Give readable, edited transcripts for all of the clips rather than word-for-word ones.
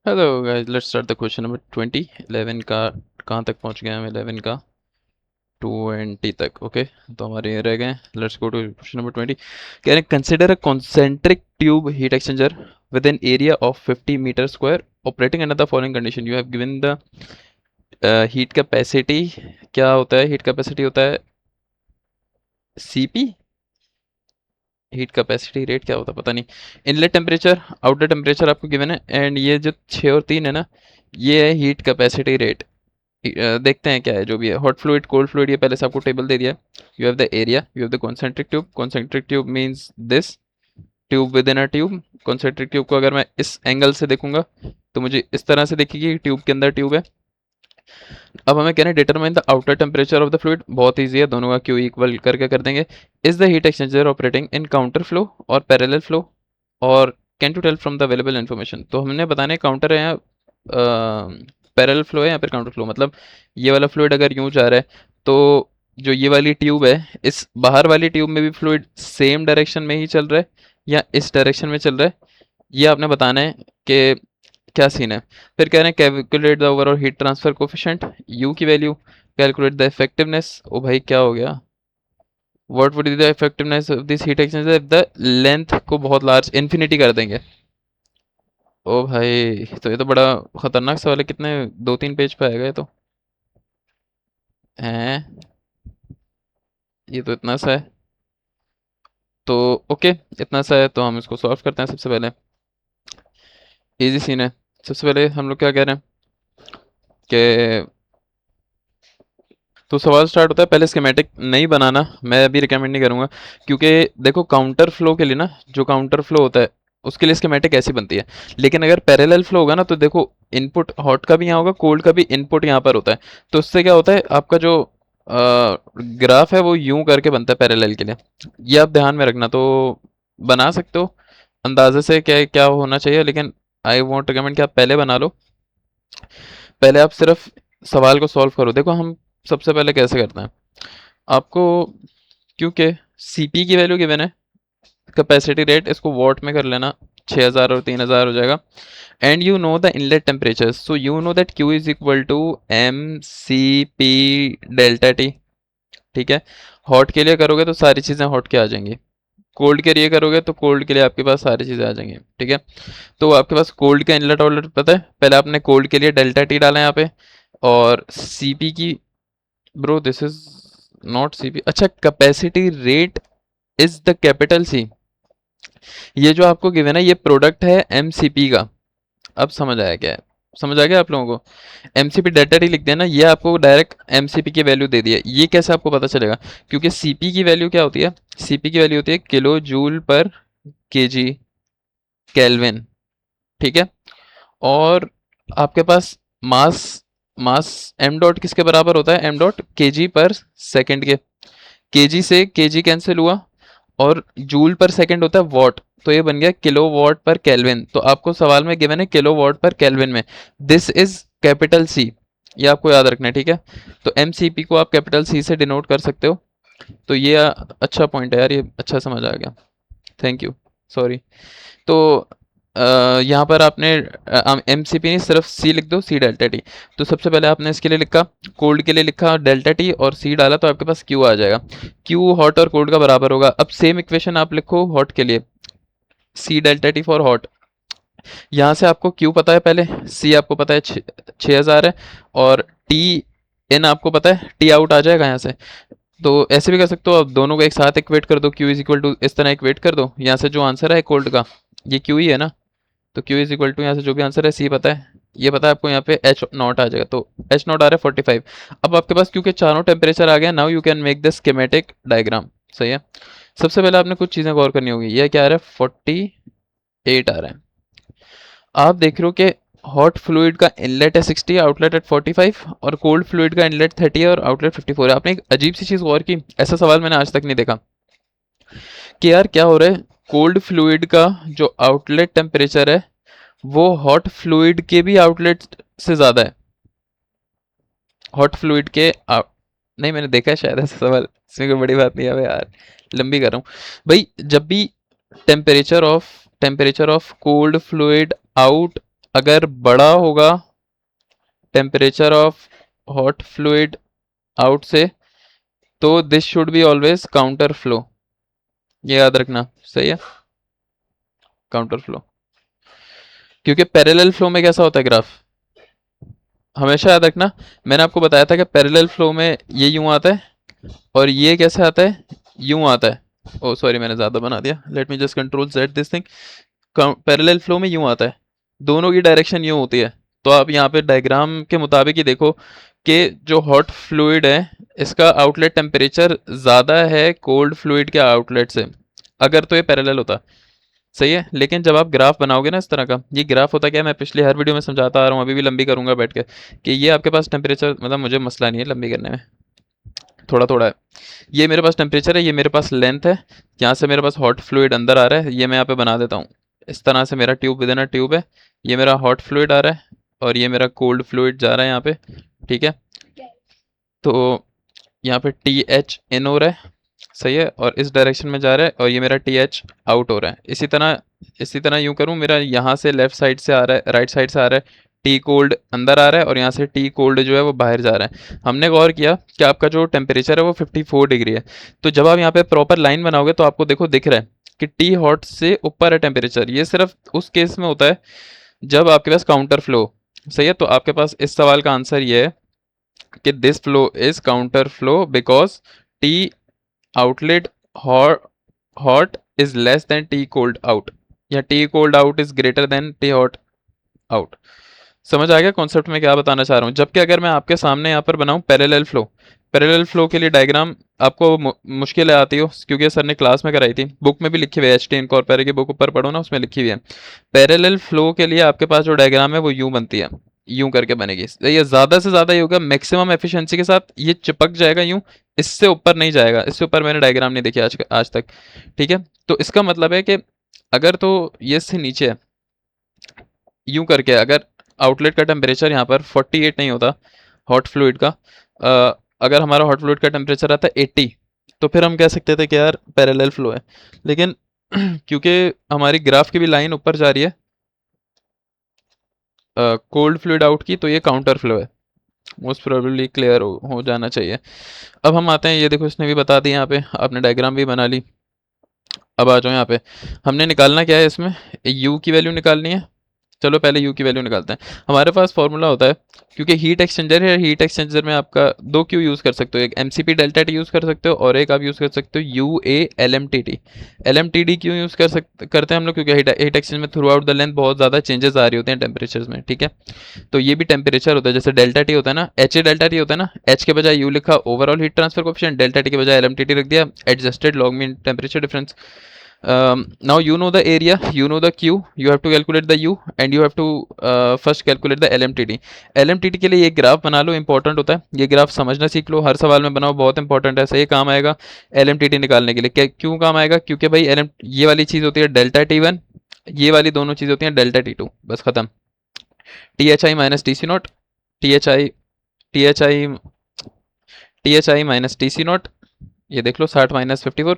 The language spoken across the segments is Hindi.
Hello guys, let's start the question number 20। 11 का कहाँ तक पहुँच गए हम? 11 का 20 तक। ओके, तो हमारे ये रह गए। Let's go to question number 20। कह रहे हैं consider a concentric tube heat exchanger with an area of 50 metre square operating under the following condition. You have given the heat capacity. क्या होता है हीट कैपेसिटी? होता है सीपी। हीट कैपेसिटी रेट क्या होता है पता नहीं। इनलेट टेम्परेचर, आउटलेट टेम्परेचर आपको गिवन है, एंड ये जो 6 और 3 है ना, ये है हीट कैपेसिटी रेट। देखते हैं क्या है जो भी है। हॉट फ्लूइड, कोल्ड फ्लूइड, ये पहले से आपको टेबल दे दिया है। You have the area, you have the concentric tube. Concentric tube means this tube with in a tube. Concentric tube को अगर मैं इस एंगल से देखूंगा तो मुझे इस तरह से दिखेगी, ट्यूब के अंदर ट्यूब है। अब हमें कहना है determine the outer temperature of the fluid. बहुत ईजी है, दोनों का क्यू इक्वल करके कर देंगे। Is the heat exchanger operating in counter flow और पैरेलल फ्लो, और can to tell from the available information. तो हमने बताने काउंटर है या पैरेलल फ्लो है या फिर काउंटर फ्लो। मतलब ये वाला फ्लूइड अगर यूं जा रहा है तो जो ये वाली ट्यूब है, इस बाहर वाली ट्यूब में भी फ्लूइड सेम डायरेक्शन में ही चल रहा है या इस डायरेक्शन में चल रहा है, ये आपने बताना है कि क्या सीन है। फिर कह रहे हैं calculate the overall heat transfer coefficient, U की वैल्यू। Calculate the effectiveness. ओ भाई क्या हो गया? What would be the effectiveness of this heat exchanger if the length को बहुत लार्ज इन्फिनिटी कर देंगे। ओ भाई, तो ये तो बड़ा खतरनाक सवाल है। कितने, 2-3 पेज पे आएगा ये तो। हैं, ये तो इतना सा है। तो ओके, इतना सा है तो हम इसको सॉल्व करते हैं। सबसे पहले इजी सीन है। सबसे पहले हम लोग क्या कह रहे हैं कि तो सवाल स्टार्ट होता है, पहले स्कीमेटिक नहीं बनाना मैं अभी रिकमेंड नहीं करूंगा, क्योंकि देखो काउंटर फ्लो के लिए ना, जो काउंटर फ्लो होता है उसके लिए स्कीमेटिक ऐसी बनती है। लेकिन अगर पैरेलल फ्लो होगा ना तो देखो इनपुट हॉट का भी यहाँ होगा, कोल्ड का भी इनपुट यहाँ पर होता है। तो उससे क्या होता है, आपका जो ग्राफ है वो यूं करके बनता है पैरेलल के लिए। ये आप ध्यान में रखना। तो बना सकते हो अंदाजे से क्या क्या होना चाहिए, लेकिन आई वॉन्ट रिकमेंड कि आप पहले बना लो। पहले आप सिर्फ सवाल को सॉल्व करो। देखो हम सबसे पहले कैसे करते हैं आपको, क्योंकि सीपी की वैल्यू गिवन है, कैपेसिटी रेट इसको वॉट में कर लेना, 6000 और 3000 हो जाएगा। And you know the inlet temperature, so you know that Q is equal to M C P delta T. ठीक है, हॉट के लिए करोगे तो सारी चीज़ें हॉट के आ जाएंगी, कोल्ड के लिए करोगे तो कोल्ड के लिए आपके पास सारी चीज़ें आ जाएंगी। ठीक है, तो आपके पास कोल्ड का इनलेट आउटलेट पता है, पहले आपने कोल्ड के लिए डेल्टा टी डाला यहाँ पे, और सीपी की, bro this is not CP. अच्छा, capacity rate is the capital C. ये जो आपको गिवन है ये प्रोडक्ट है एमसीपी का। अब समझ आया क्या है? समझ आ गया आप लोगों को? एमसीपी डेल्टा टी लिख देना, ये आपको डायरेक्ट एमसीपी की वैल्यू दे दिया। ये कैसे आपको पता चलेगा? क्योंकि सीपी की वैल्यू क्या होती है? सीपी की वैल्यू होती है किलो जूल पर केजी केल्विन। ठीक है, और आपके पास मास, मास एम डॉट किसके बराबर होता है? एम डॉट केजी पर सेकंड के। केजी से केजी कैंसिल हुआ, और जूल पर सेकंड होता है वॉट, तो ये बन गया किलो वॉट पर केल्विन। तो आपको सवाल में गिवन है किलो वॉट पर केल्विन में, दिस इज कैपिटल सी। ये आपको याद रखना है। ठीक है, तो एम सी पी को आप कैपिटल सी से डिनोट कर सकते हो। तो ये अच्छा पॉइंट है यार, ये अच्छा समझ आ गया, थैंक यू, सॉरी। तो यहाँ पर आपने एम सी पी नहीं, सिर्फ सी लिख दो, सी डेल्टा टी। तो सबसे पहले आपने इसके लिए लिखा, कोल्ड के लिए लिखा डेल्टा टी और सी डाला, तो आपके पास क्यू आ जाएगा। क्यू हॉट और कोल्ड का बराबर होगा। अब सेम इक्वेशन आप लिखो हॉट के लिए, C delta T for hot. यहाँ से आपको क्यू पता है, पहले सी आपको पता है 6000 है, और टी इन आपको पता है, टी आउट आ जाएगा यहाँ से। तो ऐसे भी कर सकते हो, अब दोनों को एक साथ इक्वेट कर दो, क्यू इज इक्वल टू इस तरह इक्वेट कर दो। यहाँ से जो आंसर है कोल्ड का, ये क्यू ही है ना, तो क्यू इज इक्वल टू यहाँ से जो भी आंसर है, सी पता है, ये पता है आपको, यहाँ पे एच नॉट आ जाएगा। तो एच नॉट आ रहा है 45। अब आपके पास क्योंकि चारों टेम्परेचर आ गया, now you can make the schematic diagram. सही है, सबसे पहले आपने कुछ चीज़ें गौर करनी होगी। ये क्या आ रहा है? 48 आ रहा है। आप देख रहे हो कि हॉट फ्लूइड का इनलेट है 60, आउटलेट एट 45, और कोल्ड फ्लूइड का इनलेट 30 है और आउटलेट 54 है। आपने एक अजीब सी चीज़ गौर की, ऐसा सवाल मैंने आज तक नहीं देखा कि यार क्या हो रहा है, कोल्ड फ्लूइड का जो आउटलेट टेम्परेचर है वो हॉट फ्लूइड के भी आउटलेट से ज़्यादा है। हॉट फ्लूइड के नहीं, मैंने देखा है शायद ऐसा सवाल, इसमें कोई बड़ी बात नहीं है यार, लंबी कर रहा हूँ भाई। जब भी temperature of cold fluid out अगर बड़ा होगा temperature of hot fluid out से, तो this should be always counter flow, ये याद रखना। सही है, काउंटर फ्लो। क्योंकि पैरेलल फ्लो में कैसा होता है ग्राफ, हमेशा याद रखना, मैंने आपको बताया था कि पैरेलल फ्लो में ये यूं आता है और ये कैसे आता है, यूं आता है। ओ सॉरी, मैंने ज़्यादा बना दिया, let me just control Z this thing. Parallel flow में यूं आता है, दोनों की डायरेक्शन यूं होती है। तो आप यहाँ पे डायग्राम के मुताबिक ही देखो कि जो हॉट फ्लूइड है इसका आउटलेट टेम्परेचर ज़्यादा है कोल्ड फ्लूइड के आउटलेट से, अगर तो ये पैरेलल होता। सही है, लेकिन जब आप ग्राफ बनाओगे ना इस तरह का, ये ग्राफ होता क्या है, मैं पिछली हर वीडियो में समझाता आ रहा हूँ, अभी भी लंबी करूंगा बैठ के, कि ये आपके पास टेम्परेचर, मतलब मुझे मसला नहीं है लंबी करने में, थोड़ा थोड़ा है। ये मेरे पास टेम्परेचर है, ये मेरे पास लेंथ है, यहाँ से मेरे पास हॉट फ्लूइड अंदर आ रहा है, ये मैं यहाँ पे बना देता हूँ। इस तरह से मेरा tube with in a tube है, ये मेरा हॉट फ्लूइड आ रहा है और ये मेरा कोल्ड फ्लूइड जा रहा है यहाँ पे। ठीक है, तो यहाँ पे टी एच इन हो रहा है, सही है, और इस डायरेक्शन में जा रहा है, और ये मेरा टी एच आउट हो रहा है। इसी तरह यूं करूं, मेरा यहाँ से लेफ्ट साइड से आ रहा है, राइट साइड से आ रहा है, टी कोल्ड अंदर आ रहा है और यहाँ से टी कोल्ड जो है वो बाहर जा रहा है। हमने गौर किया कि आपका जो टेम्परेचर है वो 54 डिग्री है। तो जब आप यहाँ पे प्रॉपर लाइन बनाओगे तो आपको देखो दिख रहा है कि टी हॉट से ऊपर है टेम्परेचर। ये सिर्फ उस केस में होता है जब आपके पास काउंटर फ्लो। सही है, तो आपके पास इस सवाल का आंसर ये है कि this flow is counter flow because T outlet hot hot is less than T cold out, या T cold out is greater than T hot out. समझ आ गया कॉन्सेप्ट में क्या बताना चाह रहा हूँ। जबकि अगर मैं आपके सामने यहाँ पर बनाऊँ पैरेलल फ्लो, पैरेलल फ्लो के लिए डायग्राम आपको मुश्किल आती हो, क्योंकि सर ने क्लास में कराई थी, बुक में भी लिखी हुई है, एच टी इनकॉर्पोरेट की बुक ऊपर पढ़ो ना, उसमें लिखी हुई है। पैरेलल फ्लो के लिए आपके पास जो डायग्राम है वो यूं बनती है, यूं करके बनेगी। ये ज़्यादा से ज़्यादा ये होगा, मैक्सिमम एफिशिएंसी के साथ ये चिपक जाएगा यूं, इससे ऊपर नहीं जाएगा। इससे ऊपर मैंने डायग्राम नहीं देखी आज तक। ठीक है, तो इसका मतलब है कि अगर तो ये इससे नीचे है, यूं करके अगर आउटलेट का टेम्परेचर यहाँ पर 48 नहीं होता हॉट फ्लूइड का, अगर हमारा हॉट फ्लूइड का टेम्परेचर आता है 80, तो फिर हम कह सकते थे कि यार पैरेलल फ्लो है। लेकिन क्योंकि हमारी ग्राफ की भी लाइन ऊपर जा रही है कोल्ड फ्लूइड आउट की, तो ये काउंटर फ्लो है। मोस्ट प्रोबेबली क्लियर हो जाना चाहिए। अब हम आते हैं, ये देखो इसने भी बता दिया, यहाँ पे आपने डायग्राम भी बना ली। अब आ जाओ यहाँ पे, हमने निकालना क्या है इसमें, यू की वैल्यू निकालनी है। चलो पहले यू की वैल्यू निकालते हैं। हमारे पास फॉर्मूला होता है, क्योंकि हीट एक्सचेंजर है, हीट एक्सचेंजर में आपका दो क्यू यूज़ कर सकते हो, एक M C P delta T use कर सकते हो और एक आप यूज़ कर सकते हो U A L M T T. L M T D क्यों यूज़ करते हैं हम लोग, क्योंकि हीट एक्सचेंज में थ्रू आउट द लेंथ बहुत ज़्यादा चेंजेस आ रही होते हैं टेम्परेचर्स में। ठीक है, तो ये भी टेम्परेचर होता है, जैसे डेल्टा टी होता है ना, एच ए डेल्टा टी होता है ना, एच के बजाय यू लिखा overall heat transfer coefficient, delta T के बजाय एल एम टी टी रख दिया, adjusted log mean temperature difference. Now you know the area, you know the q, you have to calculate the u and you have to first calculate the lmtd। lmtd के लिए ये ग्राफ बना लो, इंपॉर्टेंट होता है ये ग्राफ, समझना सीख लो, हर सवाल में बनाओ, बहुत इंपॉर्टेंट है, सही काम आएगा lmtd निकालने के लिए। क्यों काम आएगा, क्योंकि भाई ये वाली चीज़ होती है डेल्टा टी वन, ये वाली दोनों चीज़ होती हैं डेल्टा टी टू, बस खत्म। T H I minus T C not, T H I T H I T H I minus T C not, ये देख लो 60 माइनस 54,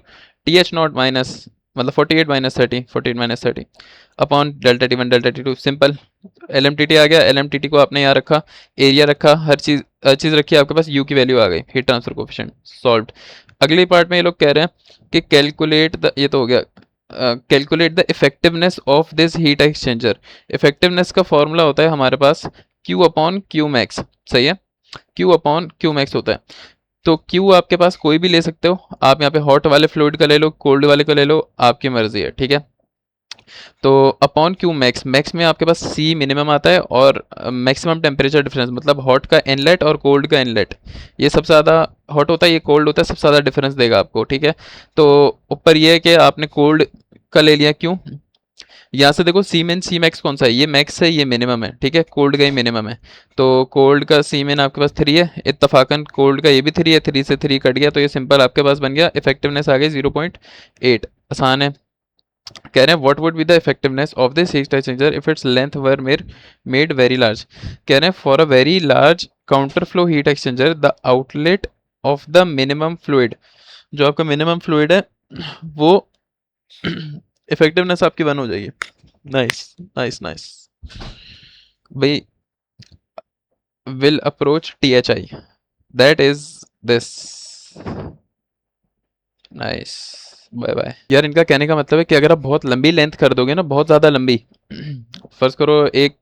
टी एच नॉट माइनस मतलब 48 माइनस 30, 48 माइनस 30 upon delta T one delta T two. Simple, L M T T आ गया, एल एम टी टी को आपने यहाँ रखा, एरिया रखा, हर चीज़ रखी, आपके पास यू की वैल्यू आ गई, हीट ट्रांसफर कोएफिशिएंट सॉल्व्ड। अगली पार्ट में ये लोग कह रहे हैं कि कैलकुलेट द, ये तो हो गया, calculate the effectiveness of this heat exchanger. Effectiveness का फॉर्मूला होता है हमारे पास क्यू अपॉन क्यू मैक्स। सही है, क्यू अपॉन क्यू मैक्स होता है। तो क्यू आपके पास कोई भी ले सकते हो, आप यहाँ पे हॉट वाले फ्लूइड का ले लो, कोल्ड वाले का ले लो, आपकी मर्जी है। ठीक है, तो अपॉन क्यू मैक्स, मैक्स में आपके पास सी मिनिमम आता है और मैक्सिमम टेम्परेचर डिफरेंस, मतलब हॉट का इनलेट और कोल्ड का इनलेट, ये सबसे ज़्यादा हॉट होता है, ये कोल्ड होता है, सबसे ज़्यादा डिफरेंस देगा आपको। ठीक है, तो ऊपर ये है कि आपने कोल्ड का ले लिया, क्यों, यहाँ से देखो सी मिन सी मैक्स कौन सा है, ये मैक्स है, ये मिनिमम है। ठीक है, कोल्ड का ही मिनिमम है, तो कोल्ड का सी मिन आपके पास 3 है, इत्तफाकन कोल्ड का ये भी 3 है, 3 से 3 कट गया, तो ये सिंपल आपके पास बन गया, इफेक्टिवनेस आ गई 0.8। आसान है। कह रहे हैं what would be the effectiveness of this heat exchanger if its length were made very large. कह रहे हैं for a very large counter flow heat exchanger the outlet of the minimum fluid, जो आपका मिनिमम फ्लूइड है वो इफेक्टिवनेस आपकी 1 हो जाएगी। Nice nice nice. भाई will approach THI, that is this. Nice, bye bye. यार इनका कहने का मतलब है कि अगर आप बहुत लंबी लेंथ कर दोगे ना, बहुत ज़्यादा लंबी, फर्ज करो एक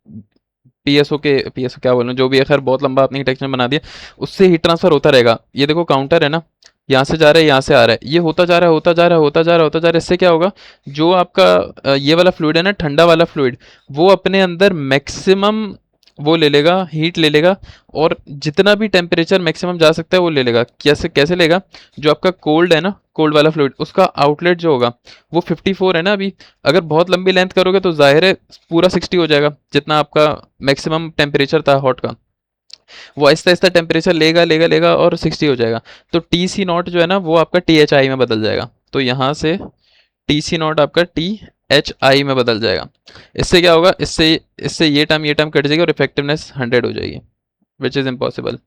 पीएसओ क्या बोलूँ, जो भी है, खैर बहुत लंबा आपने हीट एक्सचेंजर बना दिया, उससे हीट ट्रांसफर होता रहेगा। ये देखो काउंटर है ना, यहाँ से जा रहा है, यहाँ से आ रहा है, ये होता जा रहा है, होता जा रहा है, होता जा रहा है, होता जा रहा है। इससे क्या होगा, जो आपका ये वाला फ्लूइड है ना, ठंडा वाला फ्लूइड, वो अपने अंदर मैक्सिमम वो ले लेगा, हीट ले लेगा, और जितना भी टेम्परेचर मैक्सिमम जा सकता है वो ले लेगा। कैसे कैसे लेगा, जो आपका कोल्ड है ना, कोल्ड वाला फ्लूइड, उसका आउटलेट जो होगा वो 54 है ना अभी, अगर बहुत लंबी लेंथ करोगे तो जाहिर है पूरा 60 हो जाएगा, जितना आपका मैक्सिमम टेम्परेचर था हॉट का, वो आहिस्ता आहिस्ता टेम्परेचर लेगा लेगा लेगा और 60 हो जाएगा। तो टी सी नॉट जो है ना, वो आपका टी एच आई में बदल जाएगा। तो यहाँ से टी सी नॉट आपका टी एच आई में बदल जाएगा। इससे क्या होगा, इससे इससे ये टर्म कट जाएगी और इफेक्टिवनेस 100 हो जाएगी, विच इज़ इम्पॉसिबल।